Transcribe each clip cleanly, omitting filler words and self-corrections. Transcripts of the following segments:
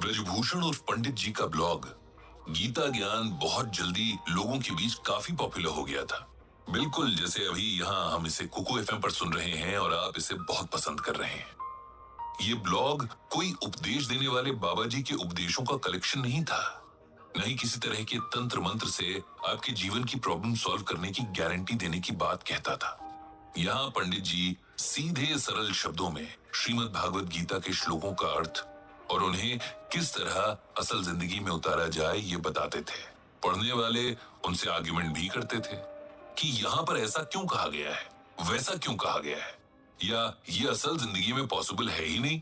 ब्रजभूषण और पंडित जी का ब्लॉग गीता ज्ञान बहुत जल्दी लोगों के बीच काफी पॉपुलर हो गया था। बिल्कुल जैसे अभी यहाँ हम इसे कुकू एफएम पर सुन रहे हैं और आप इसे बहुत पसंद कर रहे हैं। ये ब्लॉग कोई उपदेश देने वाले बाबा जी के उपदेशों का कलेक्शन नहीं था, नहीं किसी तरह के तंत्र मंत्र से आपके जीवन की प्रॉब्लम सॉल्व करने की गारंटी देने की बात कहता था। यहाँ पंडित जी सीधे सरल शब्दों में श्रीमद् भागवत गीता के श्लोकों का अर्थ और उन्हें किस तरह असल जिंदगी में उतारा जाए ये बताते थे। पढ़ने वाले उनसे आर्ग्यूमेंट भी करते थे कि यहाँ पर ऐसा क्यों कहा गया है, वैसा क्यों कहा गया है, या ये असल जिंदगी में पॉसिबल है ही नहीं,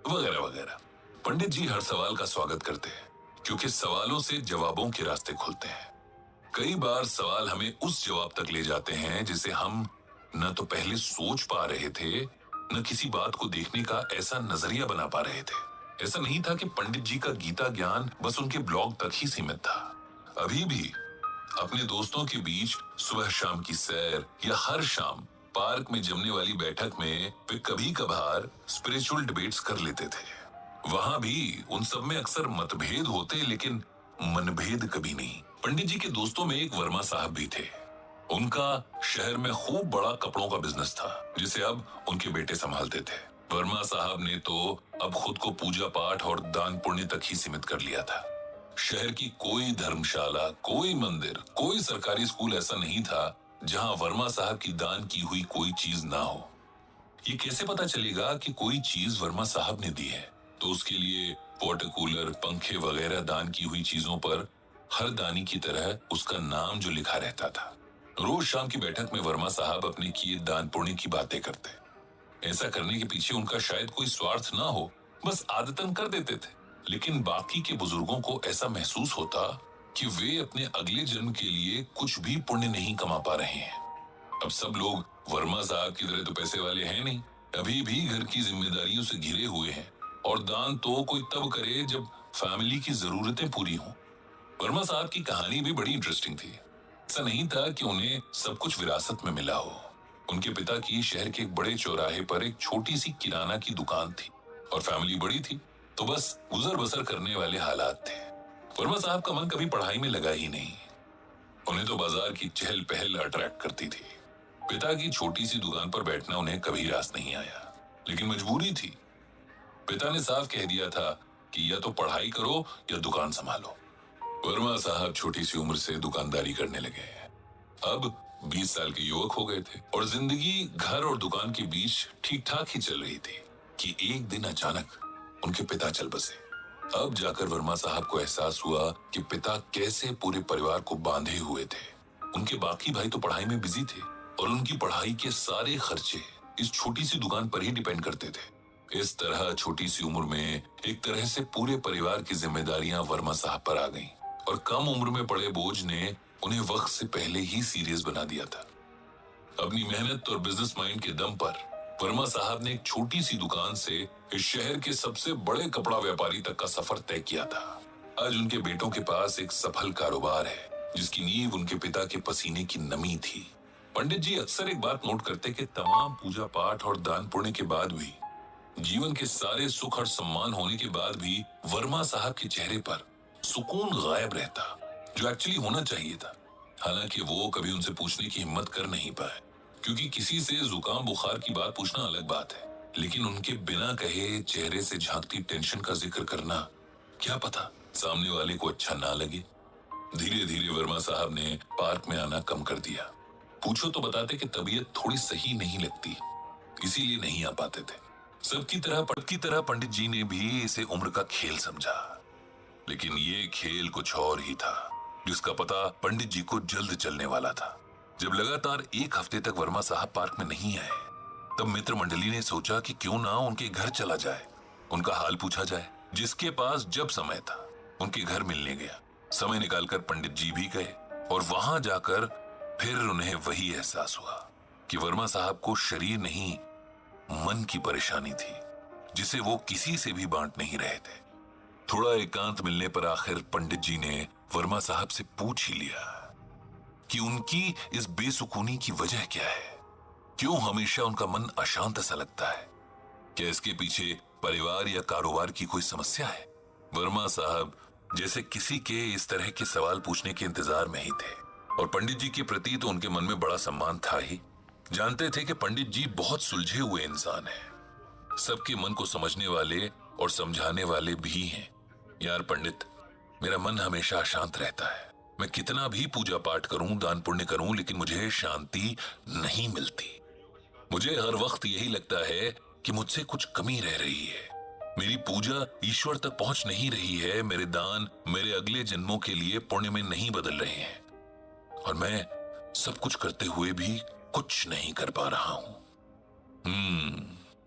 वगैरह वगैरह। पंडित जी हर सवाल का स्वागत करते हैं क्योंकि सवालों से जवाबों के रास्ते खुलते हैं। कई बार सवाल हमें उस जवाब तक ले जाते हैं जिसे हम न तो पहले सोच पा रहे थे, न किसी बात को देखने का ऐसा नजरिया बना पा रहे थे। ऐसा नहीं था कि पंडित जी का गीता ज्ञान बस उनके ब्लॉग तक ही सीमित था। अभी भी अपने दोस्तों के बीच सुबह शाम की सैर या हर शाम पार्क में जमने वाली बैठक में वे कभी कभार स्पिरिचुअल डिबेट्स कर लेते थे। वहां भी उन सब में अक्सर मतभेद होते लेकिन मनभेद कभी नहीं। पंडित जी के दोस्तों में एक वर्मा साहब भी थे। उनका शहर में खूब बड़ा कपड़ों का बिजनेस था जिसे अब उनके बेटे संभालते थे। वर्मा साहब ने तो अब खुद को पूजा पाठ और दान पुण्य तक ही सीमित कर लिया था। शहर की कोई धर्मशाला, कोई मंदिर, कोई सरकारी स्कूल ऐसा नहीं था जहां वर्मा साहब की दान की हुई कोई चीज ना हो। ये कैसे पता चलेगा कि कोई चीज वर्मा साहब ने दी है? तो उसके लिए वाटर कूलर, पंखे वगैरह दान की हुई चीजों पर हर दानी की तरह उसका नाम जो लिखा रहता था। रोज शाम की बैठक में वर्मा साहब अपने किए दान पुण्य की बातें करते। ऐसा करने के पीछे उनका शायद कोई स्वार्थ ना हो, बस आदतन कर देते थे। लेकिन बाकी के बुजुर्गों को ऐसा महसूस होता कि वे अपने अगले जन्म के लिए कुछ भी पुण्य नहीं कमा पा रहे हैं। अब सब लोग वर्मा साहब की तरह तो पैसे वाले हैं नहीं, अभी भी घर की जिम्मेदारियों से घिरे हुए हैं और दान तो कोई तब करे जब फैमिली की जरूरतें पूरी हों। वर्मा साहब की कहानी भी बड़ी इंटरेस्टिंग थी। ऐसा नहीं था कि उन्हें सब कुछ विरासत में मिला हो। उनके पिता की शहर के एक बड़े चौराहे पर एक छोटी सी किराना की दुकान थी और फैमिली बड़ी थी तो बस गुजर बसर करने वाले हालात थे। वर्मा साहब का मन कभी पढ़ाई में लगा ही नहीं। उन्हें तो बाजार की चहल पहल अट्रैक्ट करती थी। पिता की छोटी सी दुकान पर बैठना उन्हें कभी रास नहीं आया, लेकिन मजबूरी थी। पिता ने साफ कह दिया था कि या तो पढ़ाई करो या दुकान संभालो। वर्मा साहब छोटी सी उम्र से दुकानदारी करने लगे। अब 20 साल के युवक हो गए थे और जिंदगी घर और दुकान के बीच ठीक ठाक ही चल रही थी कि एक दिन अचानक उनके पिता चल बसे। अब जाकर वर्मा साहब को एहसास हुआ कि पिता कैसे पूरे परिवार को बांधे हुए थे। उनके बाकी भाई तो पढ़ाई में बिजी थे और उनकी पढ़ाई के सारे खर्चे इस छोटी सी दुकान पर ही डिपेंड करते थे। इस तरह छोटी सी उम्र में एक तरह से पूरे परिवार की जिम्मेदारियां वर्मा साहब पर आ गईं और कम उम्र में पड़े बोझ ने उन्हें वक्त से पहले ही सीरियस बना दिया था। अपनी मेहनत और बिजनेस माइंड के दम पर वर्मा साहब ने एक छोटी सी दुकान से इस शहर के सबसे बड़े कपड़ा व्यापारी तक का सफर तय किया था। आज उनके बेटों के पास एक सफल कारोबार है जिसकी नींव उनके पिता के पसीने की नमी थी। पंडित जी अक्सर एक बात नोट करते कि तमाम पूजा पाठ और दान पुण्य के बाद भी, जीवन के सारे सुख और सम्मान होने के बाद भी वर्मा साहब के चेहरे पर सुकून गायब रहता जो एक्चुअली होना चाहिए था। हालांकि वो कभी उनसे पूछने की हिम्मत कर नहीं पाए क्योंकि किसी से जुकाम बुखार की बात पूछना अलग बात है, लेकिन उनके बिना कहे चेहरे से झांकती टेंशन का जिक्र करना क्या पता सामने वाले को अच्छा ना लगे। धीरे धीरे वर्मा साहब ने पार्क में आना कम कर दिया। पूछो तो बताते कि तबीयत थोड़ी सही नहीं लगती, इसीलिए नहीं आ पाते थे। सबकी तरह पंडित जी ने भी इसे उम्र का खेल समझा, लेकिन ये खेल कुछ और ही था जिसका पता पंडित जी को जल्द चलने वाला था। जब लगातार एक हफ्ते तक वर्मा साहब पार्क में नहीं आए, तब मित्र मंडली ने सोचा कि क्यों ना उनके घर चला जाए, उनका हाल पूछा जाए। जिसके पास जब समय था उनके घर मिलने गया। समय निकालकर पंडित जी भी गए और वहां जाकर फिर उन्हें वही एहसास हुआ कि वर्मा साहब को शरीर नहीं, मन की परेशानी थी जिसे वो किसी से भी बांट नहीं रहे थे। थोड़ा एकांत मिलने पर आखिर पंडित जी ने वर्मा साहब से पूछ ही लिया कि उनकी इस बेसुकूनी की वजह क्या है, क्यों हमेशा उनका मन अशांत सा लगता है, क्या इसके पीछे परिवार या कारोबार की कोई समस्या है। वर्मा साहब जैसे किसी के इस तरह के सवाल पूछने के इंतजार में ही थे, और पंडित जी के प्रति तो उनके मन में बड़ा सम्मान था ही। जानते थे कि पंडित जी बहुत सुलझे हुए इंसान हैं, सबके मन को समझने वाले और समझाने वाले भी हैं। यार पंडित, मेरा मन हमेशा अशांत रहता है। मैं कितना भी पूजा पाठ करूं, दान पुण्य करूं, लेकिन मुझे शांति नहीं मिलती। मुझे हर वक्त यही लगता है कि मुझसे कुछ कमी रह रही है। मेरी पूजा ईश्वर तक पहुंच नहीं रही है, मेरे दान मेरे अगले जन्मों के लिए पुण्य में नहीं बदल रहे हैं, और मैं सब कुछ करते हुए भी कुछ नहीं कर पा रहा हूं।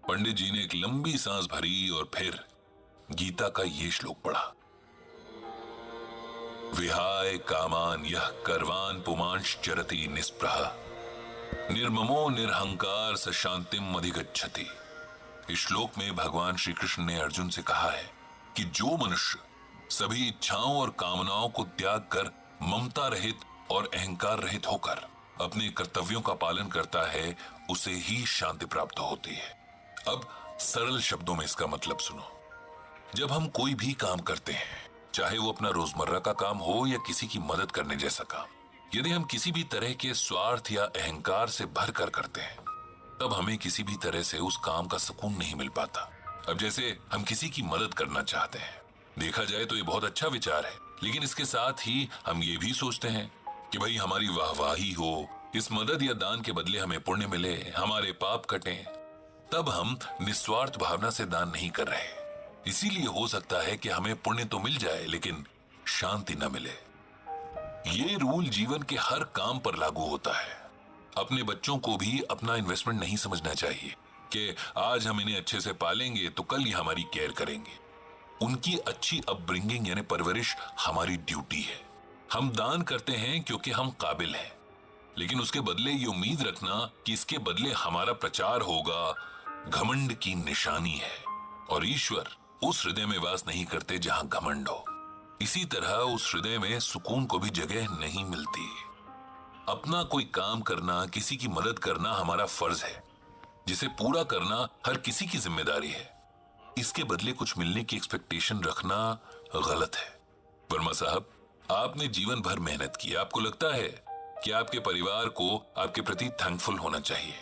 पंडित जी ने एक लंबी सांस भरी और फिर गीता का ये श्लोक पढ़ा। विहाय कामान यह कर्वान पुमांश चरति निस्पृह निर्ममो निरहंकार स शांतिम अधिगच्छति। इस श्लोक में भगवान श्री कृष्ण ने अर्जुन से कहा है कि जो मनुष्य सभी इच्छाओं और कामनाओं को त्याग कर ममता रहित और अहंकार रहित होकर अपने कर्तव्यों का पालन करता है, उसे ही शांति प्राप्त होती है। अब सरल शब्दों में इसका मतलब सुनो। जब हम कोई भी काम करते हैं, चाहे वो अपना रोजमर्रा का काम हो या किसी की मदद करने जैसा काम, यदि हम किसी भी तरह के स्वार्थ या अहंकार से भर कर करते हैं, तब हमें किसी भी तरह से उस काम का सुकून नहीं मिल पाता। अब जैसे हम किसी की मदद करना चाहते हैं, देखा जाए तो ये बहुत अच्छा विचार है, लेकिन इसके साथ ही हम ये भी सोचते हैं कि भाई हमारी वाहवाही हो, इस मदद या दान के बदले हमें पुण्य मिले, हमारे पाप कटें। तब हम निस्वार्थ भावना से दान नहीं कर रहे। इसीलिए हो सकता है कि हमें पुण्य तो मिल जाए लेकिन शांति न मिले। ये रूल जीवन के हर काम पर लागू होता है। अपने बच्चों को भी अपना इन्वेस्टमेंट नहीं समझना चाहिए कि आज हम इन्हें अच्छे से पालेंगे तो कल ये हमारी केयर करेंगे। उनकी अच्छी अपब्रिंगिंग यानी परवरिश हमारी ड्यूटी है। हम दान करते हैं क्योंकि हम काबिल हैं, लेकिन उसके बदले ये उम्मीद रखना कि इसके बदले हमारा प्रचार होगा, घमंड की निशानी है। और ईश्वर उस हृदय में वास नहीं करते जहां घमंड हो। इसी तरह उस हृदय में सुकून को भी जगह नहीं मिलती। अपना कोई काम करना, किसी की मदद करना हमारा फर्ज है, जिसे पूरा करना हर किसी की जिम्मेदारी है। इसके बदले कुछ मिलने की एक्सपेक्टेशन रखना गलत है। वर्मा साहब, आपने जीवन भर मेहनत की, आपको लगता है कि आपके परिवार को आपके प्रति थैंकफुल होना चाहिए।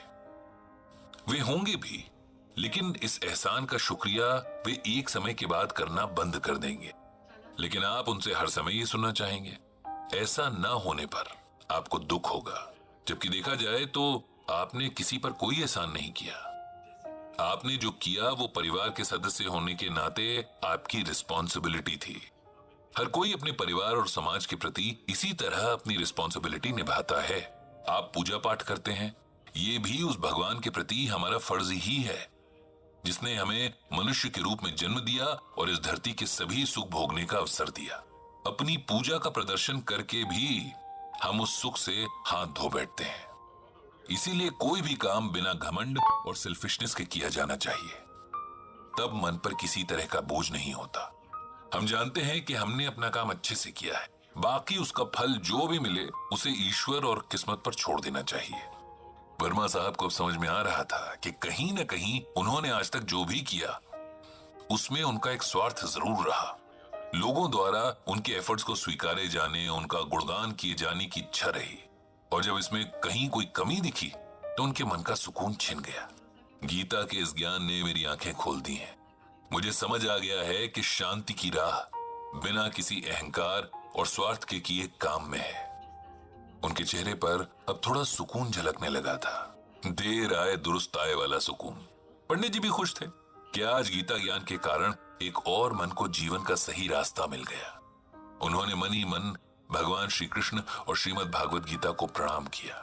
वे होंगे भी, लेकिन इस एहसान का शुक्रिया वे एक समय के बाद करना बंद कर देंगे। लेकिन आप उनसे हर समय ये सुनना चाहेंगे। ऐसा ना होने पर आपको दुख होगा, जबकि देखा जाए तो आपने किसी पर कोई एहसान नहीं किया। आपने जो किया वो परिवार के सदस्य होने के नाते आपकी रिस्पॉन्सिबिलिटी थी। हर कोई अपने परिवार और समाज के प्रति इसी तरह अपनी रिस्पॉन्सिबिलिटी निभाता है। आप पूजा पाठ करते हैं, ये भी उस भगवान के प्रति हमारा फर्ज ही है, जिसने हमें मनुष्य के रूप में जन्म दिया और इस धरती के सभी सुख भोगने का अवसर दिया। अपनी पूजा का प्रदर्शन करके भी हम उस सुख से हाथ धो बैठते हैं। इसीलिए कोई भी काम बिना घमंड और सेल्फिशनेस के किया जाना चाहिए, तब मन पर किसी तरह का बोझ नहीं होता। हम जानते हैं कि हमने अपना काम अच्छे से किया है, बाकी उसका फल जो भी मिले उसे ईश्वर और किस्मत पर छोड़ देना चाहिए। वर्मा साहब को अब समझ में आ रहा था कि कहीं न कहीं उन्होंने आज तक जो भी किया उसमें उनका एक स्वार्थ जरूर रहा। लोगों द्वारा उनके एफर्ट्स को स्वीकारे जाने, उनका गुणगान किए जाने की इच्छा रही, और जब इसमें कहीं कोई कमी दिखी तो उनके मन का सुकून छिन गया। गीता के इस ज्ञान ने मेरी आंखें खोल दी हैं। मुझे समझ आ गया है कि शांति की राह बिना किसी अहंकार और स्वार्थ के किए काम में है। उनके चेहरे पर अब थोड़ा सुकून झलकने लगा था, देर आए दुरुस्त आए वाला सुकून। पंडित जी भी खुश थे कि आज गीता ज्ञान के कारण एक और मन को जीवन का सही रास्ता मिल गया। उन्होंने मन ही मन भगवान श्री कृष्ण और श्रीमद् भागवत गीता को प्रणाम किया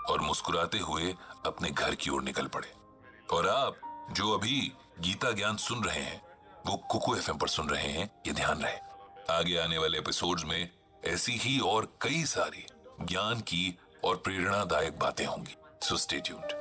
और मुस्कुराते हुए अपने घर की ओर निकल पड़े। और आप जो अभी गीता ज्ञान सुन रहे हैं वो कुकू एफएम पर सुन रहे हैं, ये ध्यान रहे। आगे आने वाले एपिसोड्स में ऐसी ही और कई सारी ज्ञान की और प्रेरणादायक बातें होंगी। So stay tuned.